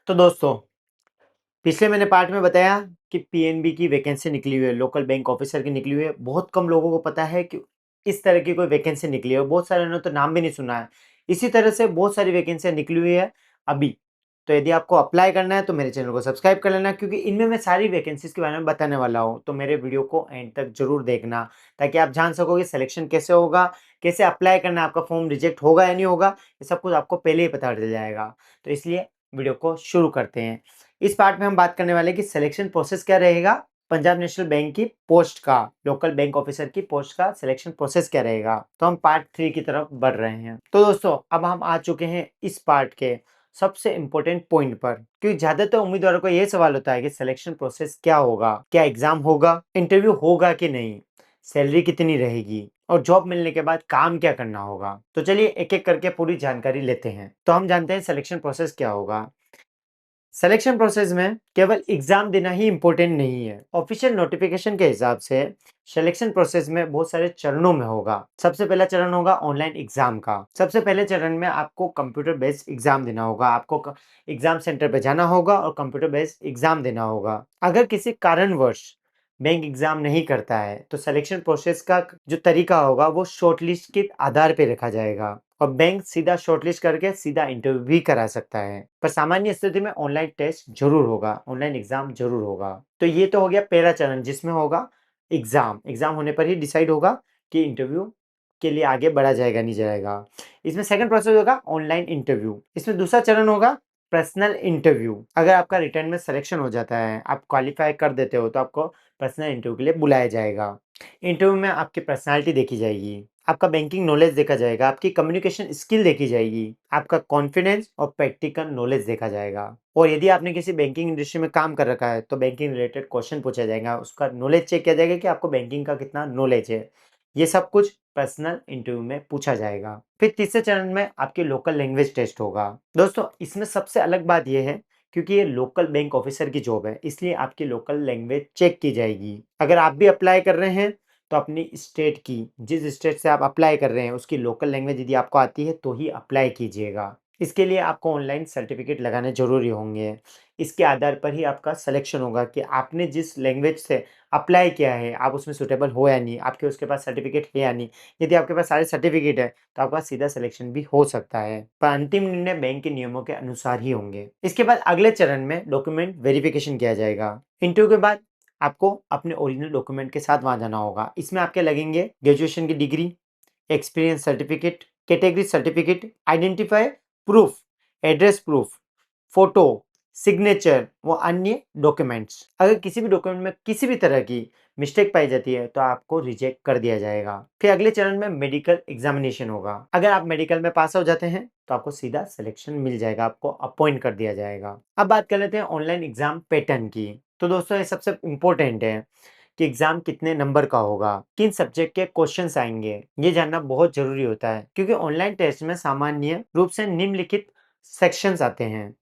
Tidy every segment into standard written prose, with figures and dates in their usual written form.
तो दोस्तों, पिछले मैंने पार्ट में बताया कि पीएनबी की वैकेंसी निकली हुई है, लोकल बैंक ऑफिसर की निकली हुई है। बहुत कम लोगों को पता है कि इस तरह की कोई वैकेंसी निकली है, बहुत सारे ने तो नाम भी नहीं सुना है। इसी तरह से बहुत सारी वैकेंसियाँ निकली हुई है अभी। तो यदि आपको अप्लाई करना है तो मेरे चैनल को सब्सक्राइब कर लेना, क्योंकि इनमें मैं सारी वैकेंसीज़ के बारे में बताने वाला हूँ। तो मेरे वीडियो को एंड तक ज़रूर देखना, ताकि आप जान सको कि सिलेक्शन कैसे होगा, कैसे अप्लाई करना है, आपका फॉर्म रिजेक्ट होगा या नहीं होगा, ये सब कुछ आपको पहले ही पता चल जाएगा। तो इसलिए वीडियो को शुरू करते हैं। इस पार्ट में हम बात करने वाले हैं कि सिलेक्शन प्रोसेस क्या रहेगा, पंजाब नेशनल बैंक की पोस्ट का, लोकल बैंक ऑफिसर की पोस्ट का सिलेक्शन प्रोसेस क्या रहेगा। तो हम पार्ट 3 की तरफ बढ़ रहे हैं। तो दोस्तों, अब हम आ चुके हैं इस पार्ट के सबसे इंपॉर्टेंट पॉइंट पर, क्योंकि ज्यादातर उम्मीदवारों को यह सवाल होता है कि सिलेक्शन प्रोसेस क्या होगा, क्या एग्जाम होगा, इंटरव्यू होगा कि नहीं, सैलरी कितनी रहेगी, और जॉब मिलने के बाद काम क्या करना होगा। तो चलिए एक एक करके पूरी जानकारी लेते हैं। तो हम जानते हैं सिलेक्शन प्रोसेस क्या होगा। सिलेक्शन प्रोसेस में केवल एग्जाम देना ही इम्पोर्टेंट नहीं है। ऑफिशियल नोटिफिकेशन के हिसाब से सिलेक्शन प्रोसेस में बहुत सारे चरणों में होगा। सबसे पहला चरण होगा ऑनलाइन एग्जाम का। सबसे पहले चरण में आपको कंप्यूटर बेस्ड एग्जाम देना होगा। आपको एग्जाम सेंटर पे जाना होगा और कंप्यूटर बेस्ड एग्जाम देना होगा। अगर किसी कारणवश बैंक एग्जाम नहीं करता है तो सिलेक्शन प्रोसेस का जो तरीका होगा वो शॉर्टलिस्ट के आधार पे रखा जाएगा, और बैंक सीधा शॉर्टलिस्ट करके सीधा इंटरव्यू भी करा सकता है। पर सामान्य स्थिति में ऑनलाइन टेस्ट जरूर होगा, ऑनलाइन एग्जाम जरूर होगा। तो ये तो हो गया पहला चरण, जिसमें होगा एग्जाम। एग्जाम होने पर ही डिसाइड होगा कि इंटरव्यू के लिए आगे बढ़ा जाएगा नहीं जाएगा। इसमें सेकंड प्रोसेस होगा ऑनलाइन इंटरव्यू। इसमें दूसरा चरण होगा पर्सनल इंटरव्यू। अगर आपका रिटर्न में सिलेक्शन हो जाता है, आप क्वालिफाई कर देते हो, तो आपको पर्सनल इंटरव्यू के लिए बुलाया जाएगा। इंटरव्यू में आपकी पर्सनालिटी देखी जाएगी, आपका बैंकिंग नॉलेज देखा जाएगा, आपकी कम्युनिकेशन स्किल देखी जाएगी, आपका कॉन्फिडेंस और प्रैक्टिकल नॉलेज देखा जाएगा। और यदि आपने किसी बैंकिंग इंडस्ट्री में काम कर रखा है तो बैंकिंग रिलेटेड क्वेश्चन पूछा जाएगा, उसका नॉलेज चेक किया जाएगा कि आपको बैंकिंग का कितना नॉलेज है। ये सब कुछ पर्सनल इंटरव्यू में पूछा जाएगा। फिर तीसरे चरण में आपकी लोकल लैंग्वेज टेस्ट होगा। दोस्तों, इसमें सबसे अलग बात यह है, क्योंकि ये लोकल बैंक ऑफिसर की जॉब है, इसलिए आपकी लोकल लैंग्वेज चेक की जाएगी। अगर आप भी अप्लाई कर रहे हैं तो अपनी स्टेट की, जिस स्टेट से आप अप्लाई कर रहे हैं उसकी लोकल लैंग्वेज यदि आपको आती है तो ही अप्लाई कीजिएगा। इसके लिए आपको ऑनलाइन सर्टिफिकेट लगाने जरूरी होंगे। इसके आधार पर ही आपका सिलेक्शन होगा कि आपने जिस लैंग्वेज से अप्लाई किया है आप उसमें सुटेबल हो या नहीं, आपके उसके पास सर्टिफिकेट है या नहीं। यदि आपके पास सारे सर्टिफिकेट है तो आपका सीधा सिलेक्शन भी हो सकता है, पर अंतिम निर्णय बैंक के नियमों के अनुसार ही होंगे। इसके बाद अगले चरण में डॉक्यूमेंट वेरिफिकेशन किया जाएगा। इंटरव्यू के बाद आपको अपने ओरिजिनल डॉक्यूमेंट के साथ वहां जाना होगा। इसमें आपके लगेंगे ग्रेजुएशन की degree, experience certificate, category certificate, identify proof, address proof, photo, signature व अन्य डॉक्यूमेंट्स। अगर किसी भी डॉक्यूमेंट में किसी भी तरह की मिस्टेक पाई जाती है तो आपको रिजेक्ट कर दिया जाएगा। फिर अगले चरण में मेडिकल एग्जामिनेशन होगा। अगर आप मेडिकल में पास हो जाते हैं तो आपको सीधा सिलेक्शन मिल जाएगा, आपको अपॉइंट कर दिया जाएगा। अब बात कर लेते हैं ऑनलाइन एग्जाम पैटर्न की। तो दोस्तों, ये सबसे इंपॉर्टेंट है कि एग्जाम कितने नंबर का होगा, किन सब्जेक्ट के क्वेश्चंस आएंगे, ये जानना बहुत जरूरी होता है। क्योंकि ऑनलाइन टेस्ट में सामान्य रूप से निम्नलिखित सेक्शंस आते हैं,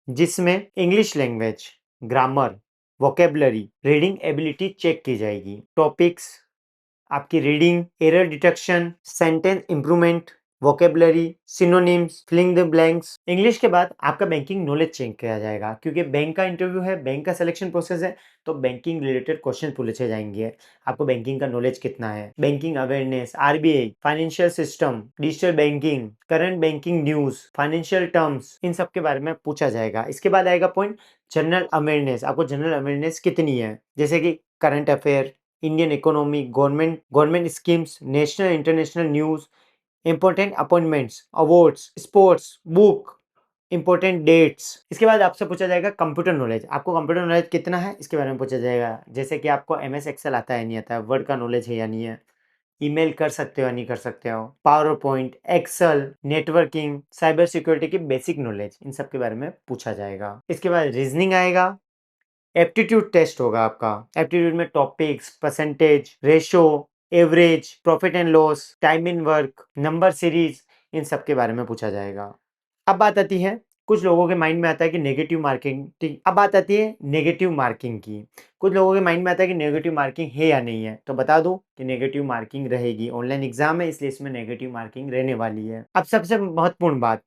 जिसमें English language, grammar, vocabulary, reading ability check की जाएगी। टॉपिक्स आपकी reading, error detection, sentence improvement, vocabulary, synonyms, filling the blanks. English के बाद आपका बैंकिंग नॉलेज चेक किया जाएगा, क्योंकि बैंक का इंटरव्यू है, बैंक का सिलेक्शन प्रोसेस है, तो बैंकिंग रिलेटेड क्वेश्चन पूछे जाएंगे। आपको बैंकिंग का नॉलेज कितना है, banking awareness, RBI, financial system, digital banking, current banking news, financial terms, इन सब के बारे में पूछा जाएगा। इसके बाद आएगा पॉइंट जनरल अवेयरनेस। आपको जनरल अवेयरनेस कितनी है, जैसे कि current affair, Indian economy, government schemes, national international news, important appointments, awards, sports, book, important dates. इसके बाद आपसे पूछा जाएगा कंप्यूटर नॉलेज। आपको कंप्यूटर नॉलेज कितना है इसके बारे में पूछा जाएगा, जैसे कि आपको एमएस एक्सेल आता है नहीं आता है, वर्ड का नॉलेज है या नहीं है, ईमेल कर सकते हो या नहीं कर सकते हो, PowerPoint, excel, networking, cyber security की बेसिक नॉलेज, इन सब के बारे में पूछा जाएगा। इसके बाद रीजनिंग आएगा। एप्टीट्यूड टेस्ट होगा आपका। एप्टीट्यूड में topics, percentage, ratio, average, profit and loss, time and work, number series, इन सब के बारे में पूछा जाएगा। अब बात आती है, कुछ लोगों के माइंड में आता है कि नेगेटिव मार्किंग की। अब बात आती है नेगेटिव मार्किंग की। कुछ लोगों के माइंड में आता है कि नेगेटिव मार्किंग है या नहीं है, तो बता दूं कि नेगेटिव मार्किंग रहेगी। ऑनलाइन एग्जाम है इसलिए इसमें नेगेटिव मार्किंग रहने वाली है। अब सबसे महत्वपूर्ण बात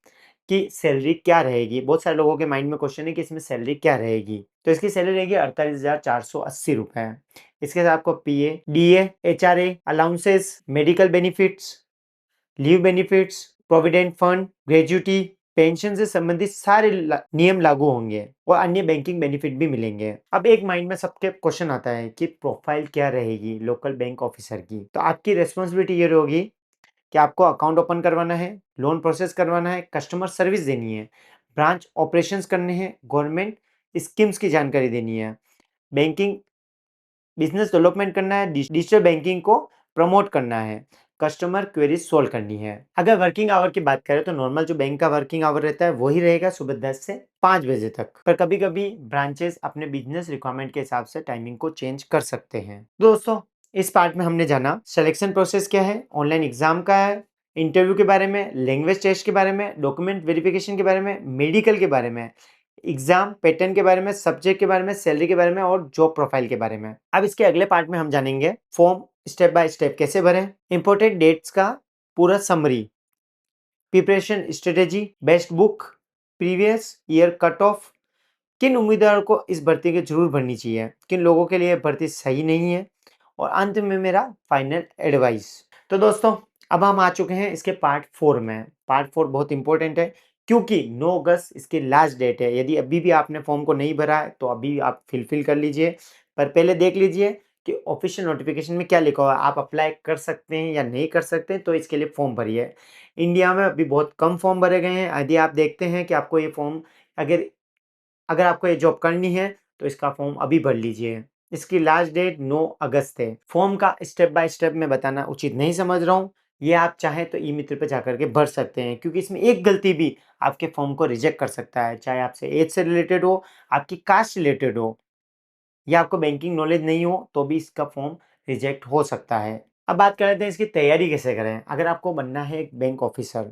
कि सैलरी क्या रहेगी। बहुत सारे लोगों के माइंड में क्वेश्चन है कि इसमें सैलरी क्या रहेगी। तो इसकी सैलरी रहेगी 48,480 रुपए। इसके साथ आपको PA, DA, HRA, allowances, medical benefits, leave benefits, provident fund, gratuity, pension से संबंधित सारे नियम लागू होंगे और अन्य बैंकिंग बेनिफिट भी मिलेंगे। अब एक माइंड में सबके क्वेश्चन आता है कि प्रोफाइल क्या रहेगी लोकल बैंक ऑफिसर की। तो आपकी रेस्पॉन्सिबिलिटी ये होगी कि आपको अकाउंट ओपन करवाना है, लोन प्रोसेस करवाना है, कस्टमर सर्विस देनी है, ब्रांच ऑपरेशंस करने हैं, गवर्नमेंट स्कीम्स की जानकारी देनी है, बैंकिंग बिजनेस डेवलपमेंट करना है, डिजिटल बैंकिंग को प्रमोट करना है, कस्टमर क्वेरीज सोल्व करनी है। अगर वर्किंग आवर की बात करें तो नॉर्मल जो बैंक का वर्किंग आवर रहता है वही रहेगा, सुबह 10 से 5 बजे तक। पर कभी कभी ब्रांचेस अपने बिजनेस रिक्वायरमेंट के हिसाब से टाइमिंग को चेंज कर सकते हैं। दोस्तों, इस पार्ट में हमने जाना सिलेक्शन प्रोसेस क्या है, ऑनलाइन एग्जाम का है, इंटरव्यू के बारे में, लैंग्वेज टेस्ट के बारे में, डॉक्यूमेंट वेरिफिकेशन के बारे में, मेडिकल के बारे में, एग्जाम पैटर्न के बारे में, सब्जेक्ट के बारे में, सैलरी के बारे में और जॉब प्रोफाइल के बारे में। अब इसके अगले पार्ट में हम जानेंगे फॉर्म स्टेप बाय स्टेप कैसे भरें, इंपॉर्टेंट डेट्स का पूरा summary, preparation strategy, best book, previous year cut off, किन उम्मीदवारों को इस भर्ती की जरूर भरनी चाहिए, किन लोगों के लिए भर्ती सही नहीं है, और अंत में मेरा फाइनल एडवाइस। तो दोस्तों, अब हम आ चुके हैं इसके पार्ट 4 में। पार्ट 4 बहुत इंपॉर्टेंट है क्योंकि 9 अगस्त इसकी लास्ट डेट है। यदि अभी भी आपने फॉर्म को नहीं भरा है तो अभी आप फिल कर लीजिए, पर पहले देख लीजिए कि ऑफिशियल नोटिफिकेशन में क्या लिखा हुआ है, आप अप्लाई कर सकते हैं या नहीं कर सकते हैं, तो इसके लिए फॉर्म भरिए। इंडिया में अभी बहुत कम फॉर्म भरे गए हैं। यदि आप देखते हैं कि आपको ये फॉर्म अगर अगर आपको ये जॉब करनी है तो इसका फॉर्म अभी भर लीजिए। इसकी लास्ट डेट 9 अगस्त है। फॉर्म का स्टेप बाय स्टेप मैं बताना उचित नहीं समझ रहा हूँ। ये आप चाहें तो ई मित्र पे जाकर के भर सकते हैं, क्योंकि इसमें एक गलती भी आपके फॉर्म को रिजेक्ट कर सकता है, चाहे आपसे एज से रिलेटेड हो, आपकी कास्ट रिलेटेड हो, या आपको बैंकिंग नॉलेज नहीं हो तो भी इसका फॉर्म रिजेक्ट हो सकता है। अब बात कर लेते हैं इसकी तैयारी कैसे करें। अगर आपको बनना है एक बैंक ऑफिसर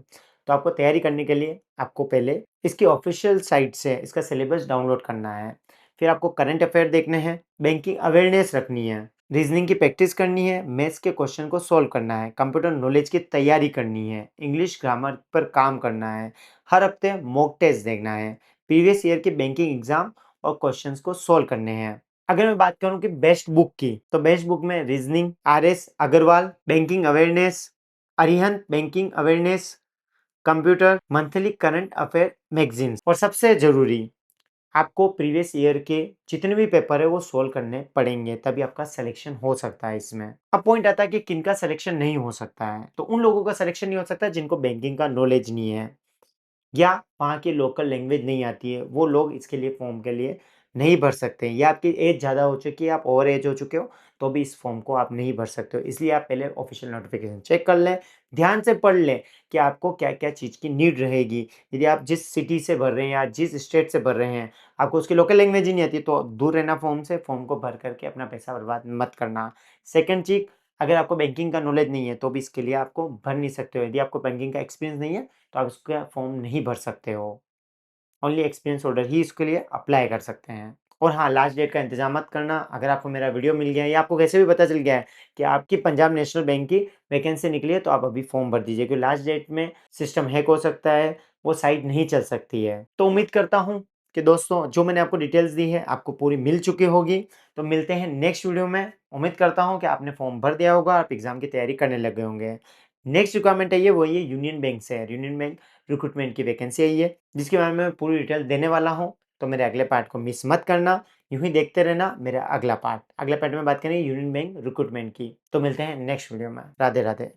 तो आपको तैयारी करने के लिए आपको पहले इसकी ऑफिशियल साइट से इसका सिलेबस डाउनलोड करना है। फिर आपको करंट अफेयर देखने हैं, बैंकिंग अवेयरनेस रखनी है, रीजनिंग की प्रैक्टिस करनी है, मैथ्स के क्वेश्चन को सॉल्व करना है, कंप्यूटर नॉलेज की तैयारी करनी है, इंग्लिश ग्रामर पर काम करना है, हर हफ्ते मॉक टेस्ट देखना है, प्रीवियस ईयर के बैंकिंग एग्जाम और क्वेश्चंस को सॉल्व करने हैं। अगर मैं बात करूं कि बेस्ट बुक की, तो बेस्ट बुक में reasoning R S. Agarwal, banking awareness, Arihant banking awareness, computer, monthly current affair magazines, और सबसे जरूरी आपको प्रीवियस ईयर के जितने भी पेपर है वो सोल्व करने पड़ेंगे, तभी आपका सिलेक्शन हो सकता है इसमें। अब पॉइंट आता है कि किनका सिलेक्शन नहीं हो सकता है। तो उन लोगों का सिलेक्शन नहीं हो सकता जिनको बैंकिंग का नॉलेज नहीं है या वहाँ की लोकल लैंग्वेज नहीं आती है, वो लोग इसके लिए फॉर्म के लिए नहीं भर सकते हैं, या आपकी एज ज़्यादा हो चुकी है, आप ओवर एज हो चुके हो, तो भी इस फॉर्म को आप नहीं भर सकते हो। इसलिए आप पहले ऑफिशियल नोटिफिकेशन चेक कर लें, ध्यान से पढ़ लें कि आपको क्या क्या चीज़ की नीड रहेगी। यदि आप जिस सिटी से भर रहे हैं या जिस स्टेट से भर रहे हैं, आपको उसकी लोकल लैंग्वेज ही नहीं आती, तो दूर रहना फॉर्म से, फॉर्म को भर करके अपना पैसा बर्बाद मत करना। सेकेंड चीज़, अगर आपको बैंकिंग का नॉलेज नहीं है तो भी इसके लिए आपको भर नहीं सकते हो। यदि आपको बैंकिंग का एक्सपीरियंस नहीं है तो आप इसका फॉर्म नहीं भर सकते हो। ओनली एक्सपीरियंस होल्डर ही इसके लिए अप्लाई कर सकते हैं। और हाँ, लास्ट डेट का इंतजार मत करना। अगर आपको मेरा वीडियो मिल गया है या आपको कैसे भी पता चल गया है कि आपकी पंजाब नेशनल बैंक की वैकेंसी निकली है, तो आप अभी फॉर्म भर दीजिए, क्योंकि लास्ट डेट में सिस्टम हैक हो सकता है, वो साइट नहीं चल सकती है। तो उम्मीद करता हूँ कि दोस्तों जो मैंने आपको डिटेल्स दी है आपको पूरी मिल चुकी होगी। तो मिलते हैं नेक्स्ट वीडियो में। उम्मीद करता हूँ कि आपने फॉर्म भर दिया होगा, आप एग्जाम की तैयारी करने लगे होंगे। नेक्स्ट रिक्वायरमेंट है ये, वो ये यूनियन बैंक से है। यूनियन बैंक रिक्रूटमेंट की वैकेंसी आई है, जिसके बारे में मैं पूरी डिटेल देने वाला हूँ। तो मेरे अगले पार्ट को मिस मत करना, यूं ही देखते रहना मेरा अगला पार्ट। अगले पार्ट में बात करेंगे यूनियन बैंक रिक्रूटमेंट की। तो मिलते हैं नेक्स्ट वीडियो में। राधे राधे।